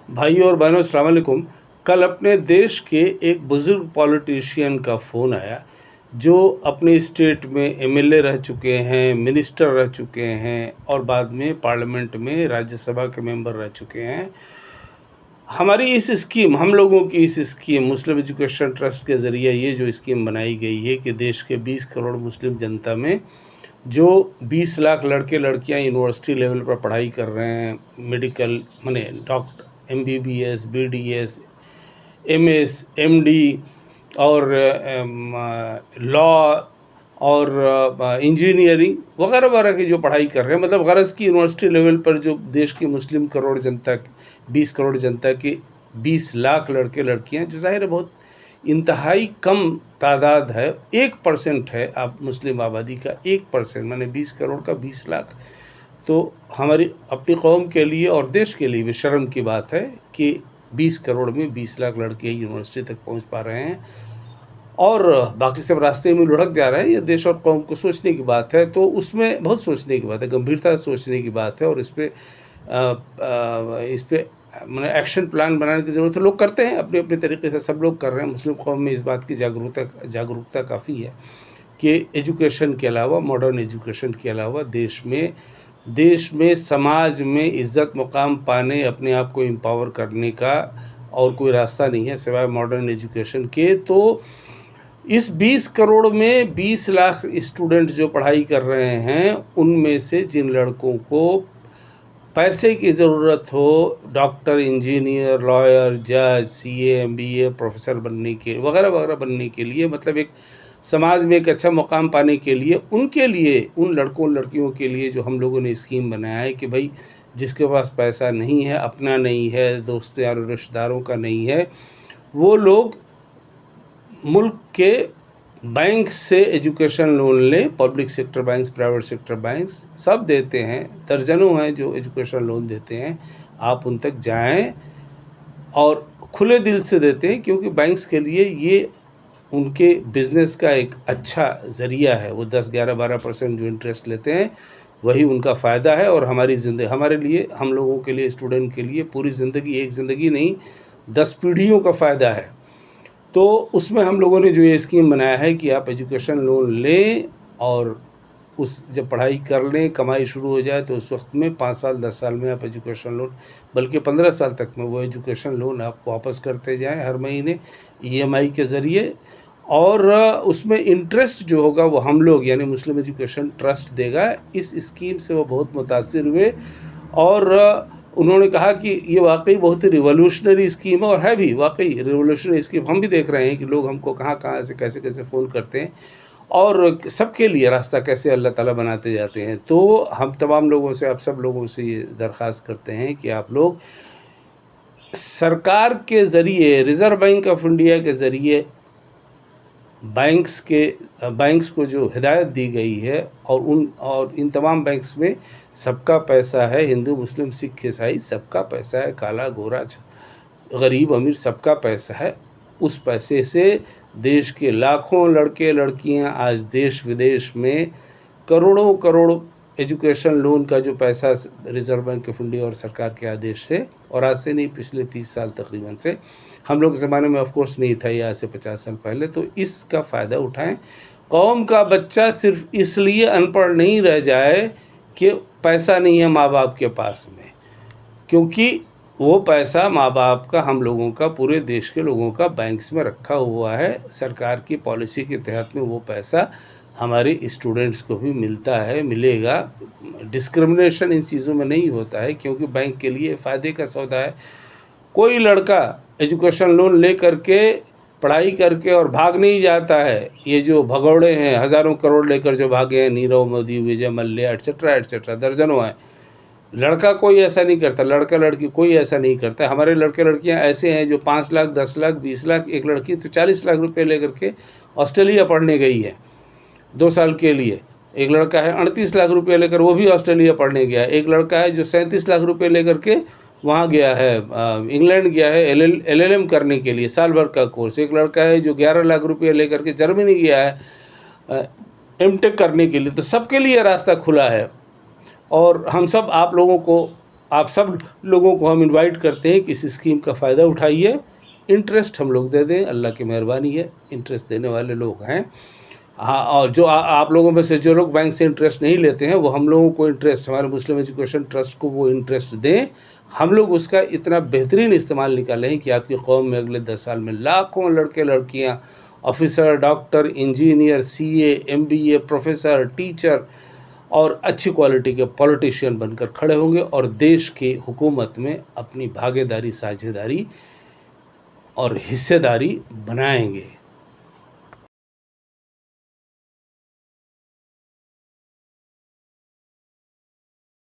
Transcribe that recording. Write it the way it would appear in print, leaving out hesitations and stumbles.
भाइयों और बहनों, अस्सलाम वालेकुम। कल अपने देश के एक बुज़ुर्ग पॉलिटिशियन का फ़ोन आया, जो अपने स्टेट में एमएलए रह चुके हैं, मिनिस्टर रह चुके हैं और बाद में पार्लियामेंट में राज्यसभा के मेंबर रह चुके हैं। हमारी इस स्कीम, हम लोगों की इस स्कीम मुस्लिम एजुकेशन ट्रस्ट के ज़रिए ये जो स्कीम बनाई गई है कि देश के 20 करोड़ मुस्लिम जनता में जो 20 लाख लड़के लड़कियां यूनिवर्सिटी लेवल पर पढ़ाई कर रहे हैं, मेडिकल माने doctor, MBBS, BDS, MS, MD और लॉ और इंजीनियरिंग वगैरह वगैरह की जो पढ़ाई कर रहे हैं, मतलब गरज की यूनिवर्सिटी लेवल पर जो देश की मुस्लिम करोड़ जनता, 20 करोड़ जनता की 20 लाख लड़के लड़कियां, जो ज़ाहिर है बहुत इंतहाई कम तादाद है, 1% है आप मुस्लिम आबादी का 1%, माने 20 करोड़ का 20 लाख। तो हमारी अपनी कौम के लिए और देश के लिए भी शर्म की बात है कि 20 करोड़ में 20 लाख लड़के यूनिवर्सिटी तक पहुंच पा रहे हैं और बाकी सब रास्ते में लुढ़क जा रहे हैं। ये देश और कौम को सोचने की बात है, तो उसमें बहुत सोचने की बात है, गंभीरता से सोचने की बात है और इस पे मैंने एक्शन प्लान बनाने की ज़रूरत है। लोग करते हैं अपने अपने तरीके से, सब लोग कर रहे हैं। मुस्लिम कौम में इस बात की जागरूकता काफ़ी है कि एजुकेशन के अलावा, मॉडर्न एजुकेशन के अलावा देश में समाज में इज़्ज़त मुकाम पाने, अपने आप को एम्पावर करने का और कोई रास्ता नहीं है सिवाय मॉडर्न एजुकेशन के। तो इस 20 करोड़ में 20 लाख स्टूडेंट जो पढ़ाई कर रहे हैं, उनमें से जिन लड़कों को पैसे की ज़रूरत हो, डॉक्टर, इंजीनियर, लॉयर, जज, सीए, एमबीए, प्रोफेसर बनने के वगैरह वगैरह बनने के लिए, मतलब एक समाज में एक अच्छा मुकाम पाने के लिए, उनके लिए, उन लड़कों लड़कियों के लिए जो हम लोगों ने स्कीम बनाया है कि भाई जिसके पास पैसा नहीं है, अपना नहीं है, दोस्त यार रिश्तेदारों का नहीं है, वो लोग मुल्क के बैंक से एजुकेशन लोन लें। Public sector banks, private sector banks सब देते हैं, दर्जनों हैं जो एजुकेशन लोन देते हैं। आप उन तक जाएं और खुले दिल से देते हैं, क्योंकि बैंक्स के लिए ये उनके बिज़नेस का एक अच्छा ज़रिया है। वो 10, 11, 12% जो इंटरेस्ट लेते हैं वही उनका फ़ायदा है। और हमारी ज़िंदगी, हमारे लिए, हम लोगों के लिए, स्टूडेंट के लिए पूरी ज़िंदगी, एक ज़िंदगी नहीं 10 पीढ़ियों का फ़ायदा है। तो उसमें हम लोगों ने जो ये स्कीम बनाया है कि आप एजुकेशन लोन लें और जब पढ़ाई कर लें, कमाई शुरू हो जाए तो उस वक्त में 5 साल 10 साल में आप एजुकेशन लोन, बल्कि 15 साल तक में वो एजुकेशन लोन आप वापस करते जाएं हर महीने ईएमआई के ज़रिए। और उसमें इंटरेस्ट जो होगा वो हम लोग, यानी मुस्लिम एजुकेशन ट्रस्ट देगा। इस स्कीम से वो बहुत मुतासिर हुए और उन्होंने कहा कि ये वाकई बहुत ही रिवॉल्यूशनरी स्कीम है, और है भी वाकई रिवॉल्यूशनरी स्कीम। हम भी देख रहे हैं कि लोग हमको कहाँ कहाँ से कैसे कैसे फ़ोन करते हैं और सबके लिए रास्ता कैसे अल्लाह ताला बनाते जाते हैं। तो हम तमाम लोगों से, आप सब लोगों से ये दरख्वास्त करते हैं कि आप लोग सरकार के ज़रिए, रिज़र्व बैंक ऑफ इंडिया के ज़रिए बैंक्स को जो हिदायत दी गई है, और इन तमाम बैंक्स में सबका पैसा है, हिंदू, मुस्लिम, सिख, ईसाई सबका पैसा है, काला गोरा, गरीब अमीर सबका पैसा है। उस पैसे से देश के लाखों लड़के लड़कियां आज देश विदेश में करोड़ों करोड़ एजुकेशन लोन का जो पैसा रिज़र्व बैंक ऑफ इंडिया और सरकार के आदेश से, और आज से नहीं, पिछले 30 साल तकरीबन से, हम लोग के ज़माने में ऑफकोर्स नहीं था, ये आज से 50 साल पहले, तो इसका फ़ायदा उठाएं। कौम का बच्चा सिर्फ इसलिए अनपढ़ नहीं रह जाए कि पैसा नहीं है माँ बाप के पास में, क्योंकि वो पैसा माँ बाप का, हम लोगों का, पूरे देश के लोगों का बैंक्स में रखा हुआ है। सरकार की पॉलिसी के तहत में वो पैसा हमारे स्टूडेंट्स को भी मिलता है, मिलेगा। डिस्क्रिमिनेशन इन चीज़ों में नहीं होता है, क्योंकि बैंक के लिए फ़ायदे का सौदा है। कोई लड़का एजुकेशन लोन ले करके पढ़ाई करके और भाग नहीं जाता है। ये जो भगौड़े हैं, हज़ारों करोड़ लेकर जो भागे हैं, नीरव मोदी, विजय मल्ल्या, एट्सेट्रा एट्सेट्रा, दर्जनों हैं। लड़का कोई ऐसा नहीं करता, लड़का लड़की कोई ऐसा नहीं करता। हमारे लड़के लड़कियां ऐसे हैं जो 5 लाख, 10 लाख, 20 लाख, एक लड़की तो 40 लाख रुपए लेकर के ऑस्ट्रेलिया पढ़ने गई है 2 साल के लिए। एक लड़का है 38 लाख रुपये लेकर, वो भी ऑस्ट्रेलिया पढ़ने गया है। एक लड़का है जो 37 लाख रुपये लेकर के वहाँ गया है, इंग्लैंड गया है एलएलएम करने के लिए, साल भर का कोर्स। एक लड़का है जो 11 लाख रुपये लेकर के जर्मनी गया है एमटेक करने के लिए। तो सबके लिए रास्ता खुला है, और हम सब आप लोगों को आप सब लोगों को हम इनवाइट करते हैं कि इस स्कीम का फ़ायदा उठाइए। इंटरेस्ट हम लोग दे दें, अल्लाह की मेहरबानी है, इंटरेस्ट देने वाले लोग हैं। हाँ, और जो आप लोगों में से जो लोग बैंक से इंटरेस्ट नहीं लेते हैं, वो हम लोगों को इंटरेस्ट, हमारे मुस्लिम एजुकेशन ट्रस्ट को वो इंटरेस्ट दें। हम लोग उसका इतना बेहतरीन इस्तेमाल निकालें कि आपकी कौम में अगले 10 साल में लाखों लड़के लड़कियाँ officer, doctor, engineer, CA, MBA, professor, teacher और अच्छी क्वालिटी के पॉलिटिशियन बनकर खड़े होंगे और देश की हुकूमत में अपनी भागीदारी, साझेदारी और हिस्सेदारी बनाएंगे।